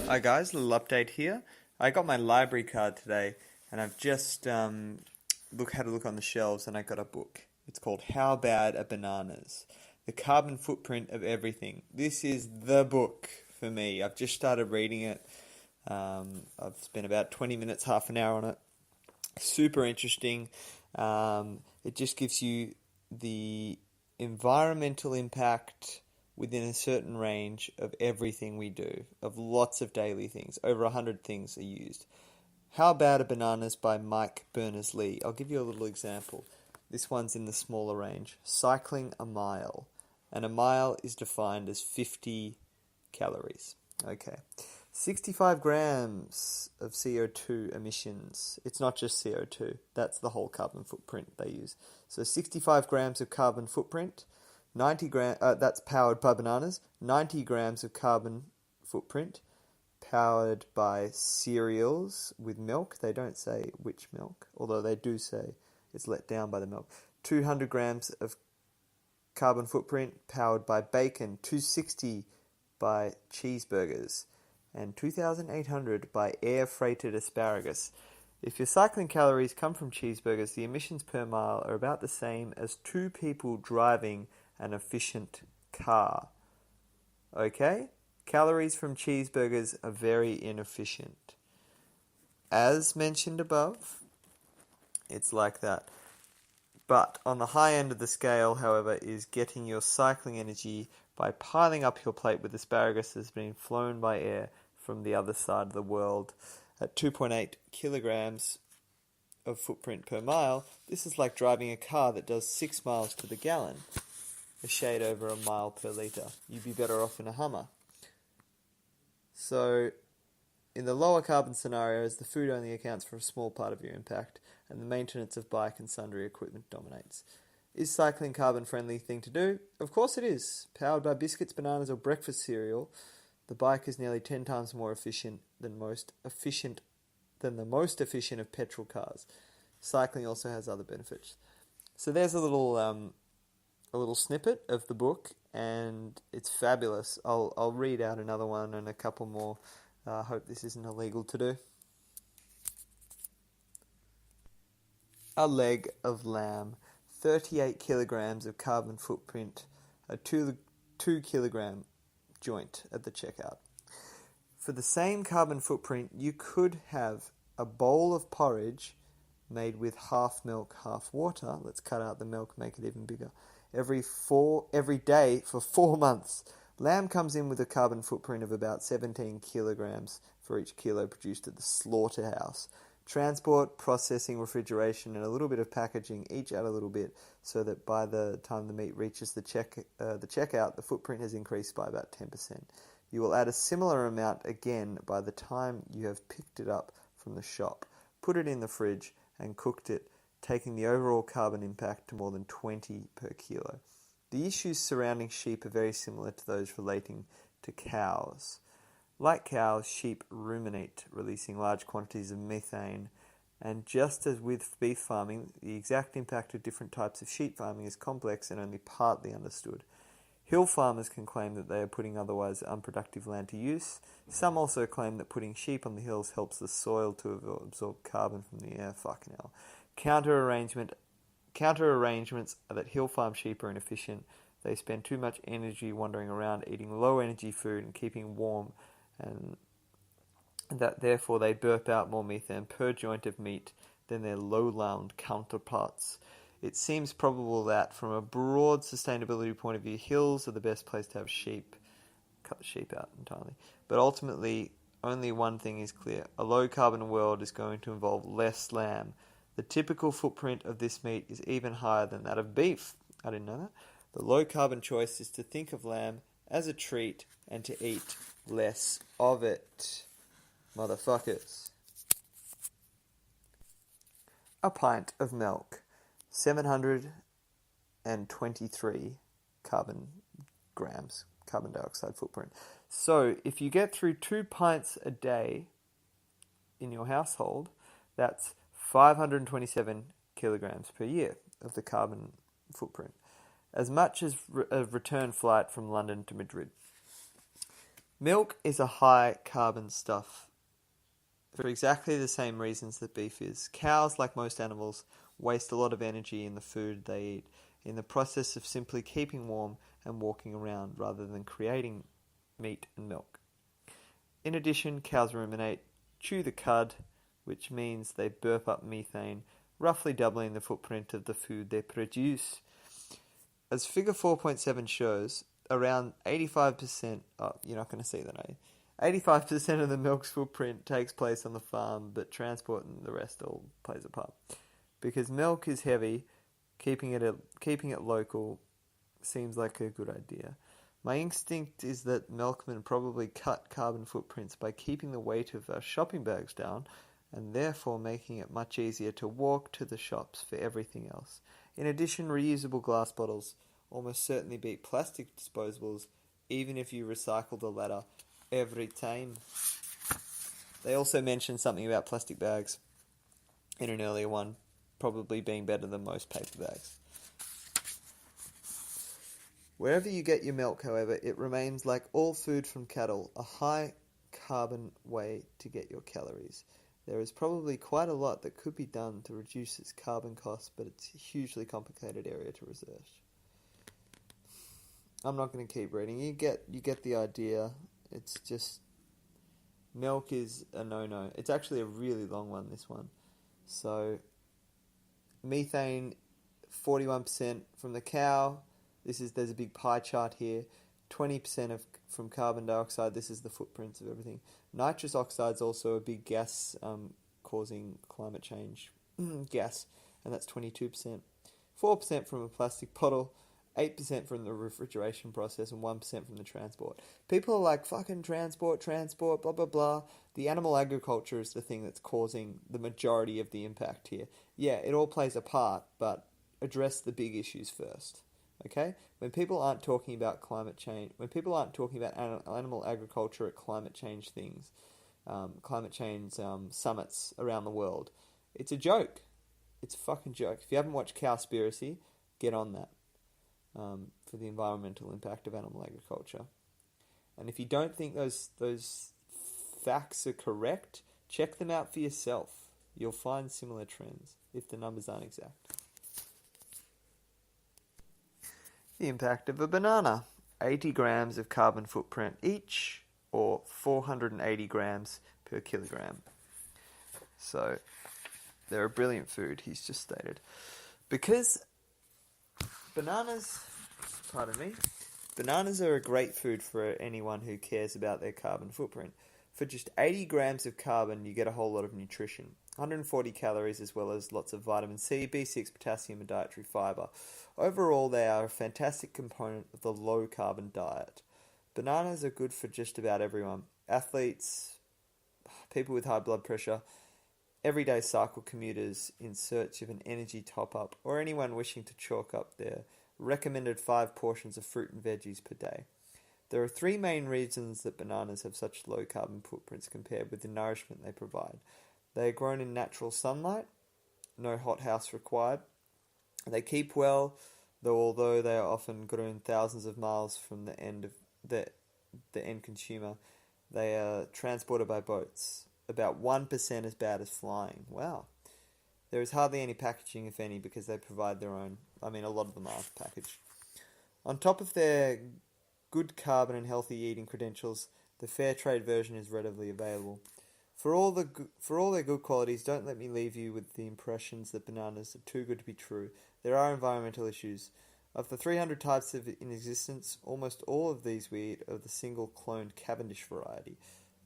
Hi guys, a little update here. I got my library card today and I've just had a look on the shelves and I got a book. It's called How Bad Are Bananas? The Carbon Footprint of Everything. This is the book for me. I've just started reading it. I've spent about 20 minutes, half an hour on it. Super interesting. It just gives you the environmental impact within a certain range of everything we do, of lots of daily things. Over 100 things are used. How Bad Are Bananas by Mike Berners-Lee. I'll give you a little example. This one's in the smaller range. Cycling a mile. And a mile is defined as 50 calories. Okay. 65 grams of CO2 emissions. It's not just CO2. That's the whole carbon footprint they use. So 65 grams of carbon footprint. 90 that's powered by bananas. 90 grams of carbon footprint powered by cereals with milk. They don't say which milk, although they do say it's let down by the milk. 200 grams of carbon footprint powered by bacon. 260 by cheeseburgers. And 2,800 by air-freighted asparagus. If your cycling calories come from cheeseburgers, the emissions per mile are about the same as 2 people driving an efficient car. Okay? Calories from cheeseburgers are very inefficient. As mentioned above, it's like that. But on the high end of the scale, however, is getting your cycling energy by piling up your plate with asparagus that's been flown by air from the other side of the world at 2.8 kilograms of footprint per mile. This is like driving a car that does 6 miles to the gallon, a shade over a mile per litre. You'd be better off in a Hummer. So, in the lower carbon scenarios, the food only accounts for a small part of your impact, and the maintenance of bike and sundry equipment dominates. Is cycling carbon-friendly thing to do? Of course it is. Powered by biscuits, bananas, or breakfast cereal, the bike is nearly 10 times more efficient than the most efficient of petrol cars. Cycling also has other benefits. So there's a little snippet of the book, and it's fabulous. I'll read out another one and a couple more. I hope this isn't illegal to do. A leg of lamb, 38 kilograms of carbon footprint, a 2 kilogram joint at the checkout. For the same carbon footprint, you could have a bowl of porridge made with half milk, half water. Let's cut out the milk, make it even bigger. Every day for 4 months. Lamb comes in with a carbon footprint of about 17 kilograms for each kilo produced at the slaughterhouse. Transport, processing, refrigeration, and a little bit of packaging each add a little bit, so that by the time the meat reaches the checkout, the footprint has increased by about 10%. You will add a similar amount again by the time you have picked it up from the shop, put it in the fridge, and cooked it, taking the overall carbon impact to more than 20 per kilo. The issues surrounding sheep are very similar to those relating to cows. Like cows, sheep ruminate, releasing large quantities of methane, and just as with beef farming, the exact impact of different types of sheep farming is complex and only partly understood. Hill farmers can claim that they are putting otherwise unproductive land to use. Some also claim that putting sheep on the hills helps the soil to absorb carbon from the air. Fucking hell. Counter arrangements are that hill farm sheep are inefficient. They spend too much energy wandering around eating low energy food and keeping warm, and that therefore they burp out more methane per joint of meat than their lowland counterparts. It seems probable that, from a broad sustainability point of view, hills are the best place to have sheep. Cut the sheep out entirely. But ultimately, only one thing is clear. A low-carbon world is going to involve less lamb. The typical footprint of this meat is even higher than that of beef. I didn't know that. The low-carbon choice is to think of lamb as a treat and to eat less of it. Motherfuckers. A pint of milk. 723 carbon dioxide footprint. So if you get through 2 pints a day in your household, that's 527 kilograms per year of the carbon footprint. As much as a return flight from London to Madrid. Milk is a high carbon stuff for exactly the same reasons that beef is. Cows, like most animals, waste a lot of energy in the food they eat in the process of simply keeping warm and walking around rather than creating meat and milk. In addition, cows ruminate, chew the cud, which means they burp up methane, roughly doubling the footprint of the food they produce. As figure 4.7 shows, around 85%, oh, you're not going to see that, are you? 85% of the milk's footprint takes place on the farm, but transport and the rest all plays a part. Because milk is heavy, keeping it local seems like a good idea. My instinct is that milkmen probably cut carbon footprints by keeping the weight of our shopping bags down, and therefore making it much easier to walk to the shops for everything else. In addition, reusable glass bottles almost certainly beat plastic disposables, even if you recycle the latter every time. They also mentioned something about plastic bags in an earlier one, probably being better than most paper bags. Wherever you get your milk, however, it remains like all food from cattle, a high carbon way to get your calories. There is probably quite a lot that could be done to reduce its carbon costs, but it's a hugely complicated area to research. I'm not going to keep reading. You get the idea. It's just milk is a no-no. It's actually a really long one, this one. So methane, 41% from the cow. There's a big pie chart here. 20% from carbon dioxide. This is the footprints of everything. Nitrous oxide is also a big gas causing climate change gas, and that's 22%. 4% from a plastic bottle, 8% from the refrigeration process, and 1% from the transport. People are like, fucking transport, blah, blah, blah. The animal agriculture is the thing that's causing the majority of the impact here. Yeah, it all plays a part, but address the big issues first. Okay? When people aren't talking about climate change, when people aren't talking about animal agriculture at climate change things, climate change summits around the world, it's a joke. It's a fucking joke. If you haven't watched Cowspiracy, get on that for the environmental impact of animal agriculture. And if you don't think those facts are correct, check them out for yourself. You'll find similar trends if the numbers aren't exact. The impact of a banana. 80 grams of carbon footprint each, or 480 grams per kilogram. So, they're a brilliant food, he's just stated. Because bananas are a great food for anyone who cares about their carbon footprint. For just 80 grams of carbon, you get a whole lot of nutrition. 140 calories as well as lots of vitamin C, B6, potassium and dietary fiber. Overall, they are a fantastic component of the low-carbon diet. Bananas are good for just about everyone. Athletes, people with high blood pressure, everyday cycle commuters in search of an energy top-up, or anyone wishing to chalk up their recommended 5 portions of fruit and veggies per day. There are 3 main reasons that bananas have such low carbon footprints compared with the nourishment they provide. They are grown in natural sunlight, no hothouse required. They keep well, although they are often grown thousands of miles from the end consumer. They are transported by boats, about 1% as bad as flying. Wow. There is hardly any packaging, if any, because they provide their own. I mean, a lot of them are packaged. On top of their good carbon and healthy eating credentials, the fair trade version is readily available. For all their good qualities, don't let me leave you with the impressions that bananas are too good to be true. There are environmental issues. Of the 300 types in existence, almost all of these we eat are the single cloned Cavendish variety.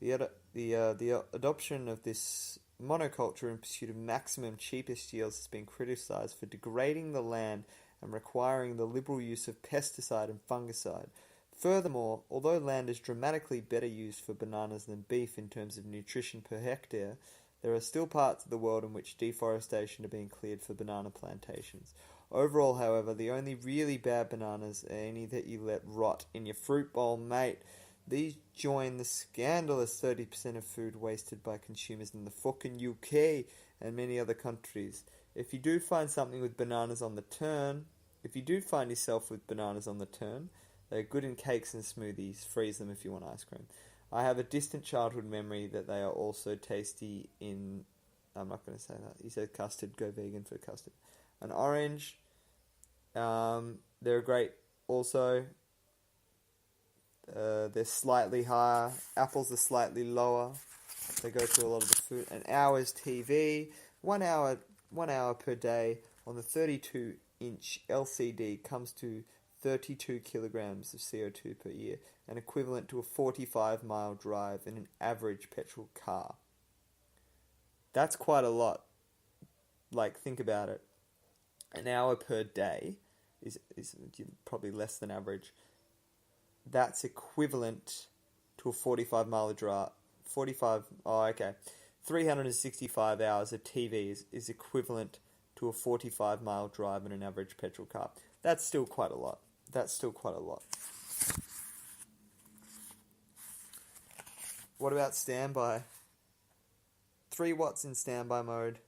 The adoption of this monoculture in pursuit of maximum cheapest yields has been criticised for degrading the land and requiring the liberal use of pesticide and fungicide. Furthermore, although land is dramatically better used for bananas than beef in terms of nutrition per hectare, there are still parts of the world in which deforestation are being cleared for banana plantations. Overall, however, the only really bad bananas are any that you let rot in your fruit bowl, mate. These join the scandalous 30% of food wasted by consumers in the fucking UK and many other countries. If you do find yourself with bananas on the turn, They're good in cakes and smoothies. Freeze them if you want ice cream. I have a distant childhood memory that they are also tasty in... I'm not going to say that. You said custard. Go vegan for custard. An orange. They're great also. They're slightly higher. Apples are slightly lower. They go through a lot of the food. An hour's TV. 1 hour per day on the 32-inch LCD comes to 32 kilograms of CO2 per year, and equivalent to a 45-mile drive in an average petrol car. That's quite a lot. Like, think about it. An hour per day is probably less than average. That's equivalent to a 45-mile drive. 365 hours of TV is equivalent to a 45-mile drive in an average petrol car. That's still quite a lot. What about standby? 3 watts in standby mode.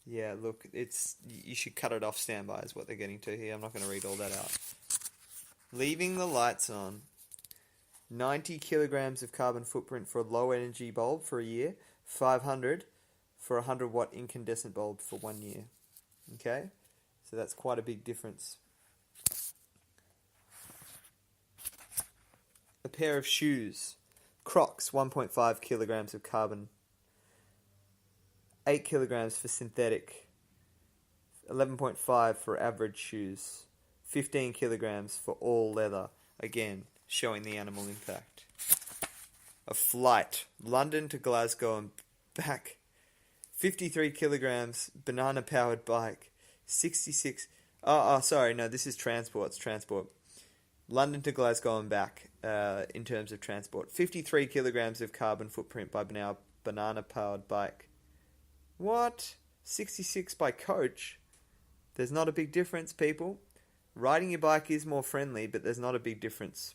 Yeah, look, you should cut it off standby is what they're getting to here. I'm not going to read all that out. Leaving the lights on. 90 kilograms of carbon footprint for a low energy bulb for a year. 500 for a 100 watt incandescent bulb for 1 year. Okay? So that's quite a big difference. A pair of shoes. Crocs, 1.5 kilograms of carbon. 8 kilograms for synthetic. 11.5 for average shoes. 15 kilograms for all leather. Again, showing the animal impact. A flight. London to Glasgow and back. 53 kilograms. Banana-powered bike. 66... this is transport. It's transport. London to Glasgow and back in terms of transport. 53 kilograms of carbon footprint by banana-powered bike. What? 66 by coach? There's not a big difference, people. Riding your bike is more friendly, but there's not a big difference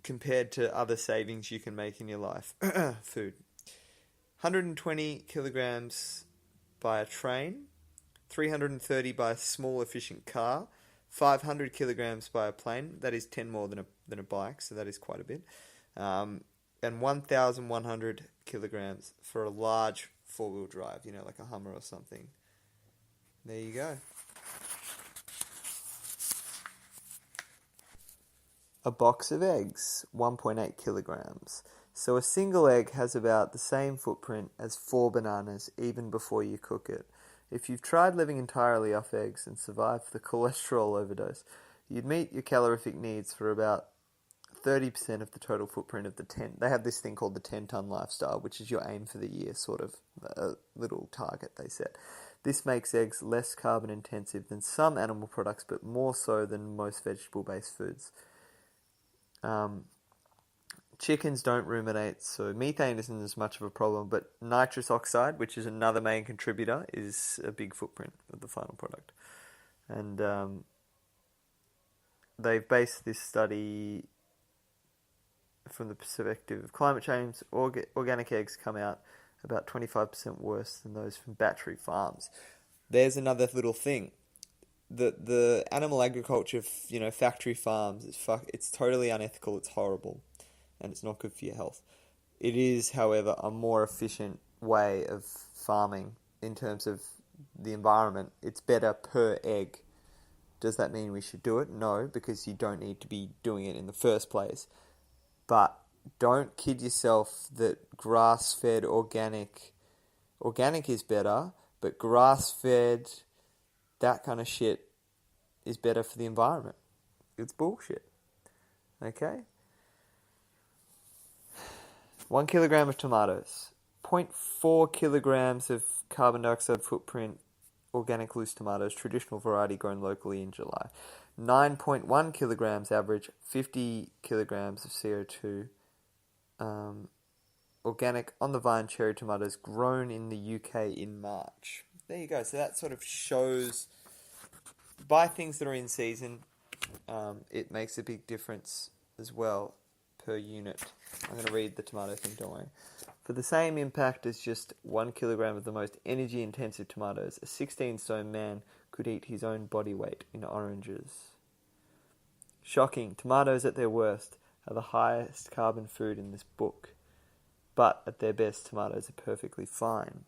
compared to other savings you can make in your life. Food. 120 kilograms by a train. 330 by a small efficient car. 500 kilograms by a plane. That is 10 more than a bike, so that is quite a bit. And 1,100 kilograms for a large four-wheel drive, like a Hummer or something. There you go. A box of eggs, 1.8 kilograms. So a single egg has about the same footprint as 4 bananas, even before you cook it. If you've tried living entirely off eggs and survived the cholesterol overdose, you'd meet your calorific needs for about 30% of the total footprint of the 10. They have this thing called the 10-ton lifestyle, which is your aim for the year, sort of a little target they set. This makes eggs less carbon intensive than some animal products, but more so than most vegetable-based foods. Chickens don't ruminate, so methane isn't as much of a problem, but nitrous oxide, which is another main contributor, is a big footprint of the final product. And they've based this study from the perspective of climate change. Organic eggs come out about 25% worse than those from battery farms. There's another little thing. The animal agriculture, factory farms, it's totally unethical, it's horrible, and it's not good for your health. It is, however, a more efficient way of farming in terms of the environment. It's better per egg. Does that mean we should do it? No, because you don't need to be doing it in the first place. But don't kid yourself that grass-fed organic is better, but grass-fed, that kind of shit is better for the environment. It's bullshit. Okay? 1 kilogram of tomatoes. 0.4 kilograms of carbon dioxide footprint, organic loose tomatoes, traditional variety grown locally in July. 9.1 kilograms average, 50 kilograms of CO2. Organic on-the-vine cherry tomatoes grown in the UK in March. There you go. So that sort of shows, buy things that are in season. It makes a big difference as well per unit. I'm going to read the tomato thing, don't worry. For the same impact as just 1 kilogram of the most energy-intensive tomatoes, a 16-stone man could eat his own body weight in oranges. Shocking. Tomatoes at their worst are the highest carbon food in this book. But at their best, tomatoes are perfectly fine.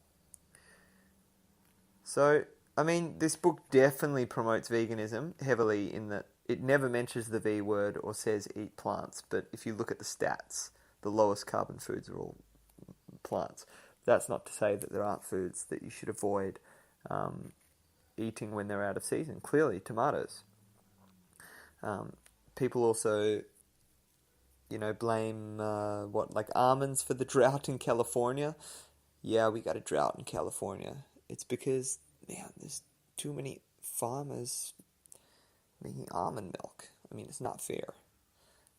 So, I mean, this book definitely promotes veganism heavily in that it never mentions the V word or says eat plants. But if you look at the stats, the lowest carbon foods are all plants. That's not to say that there aren't foods that you should avoid eating when they're out of season. Clearly, tomatoes. People also, blame almonds for the drought in California. Yeah, we got a drought in California. It's because, there's too many farmers making almond milk. I mean, it's not fair.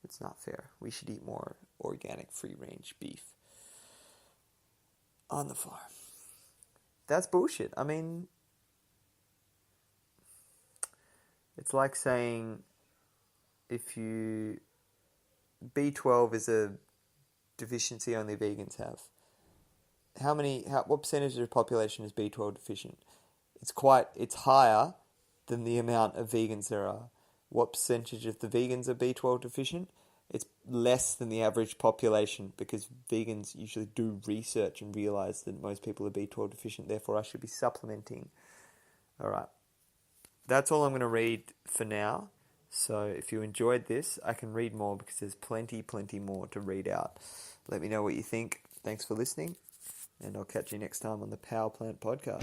It's not fair. We should eat more organic, free-range beef on the farm. That's bullshit. I mean, it's like saying B12 is a deficiency only vegans have. What percentage of the population is B12 deficient? It's higher than the amount of vegans there are. What percentage of the vegans are B12 deficient? It's less than the average population, because vegans usually do research and realize that most people are B12 deficient, therefore I should be supplementing. Alright. That's all I'm going to read for now. So if you enjoyed this, I can read more because there's plenty more to read out. Let me know what you think. Thanks for listening, and I'll catch you next time on the Powerplant podcast.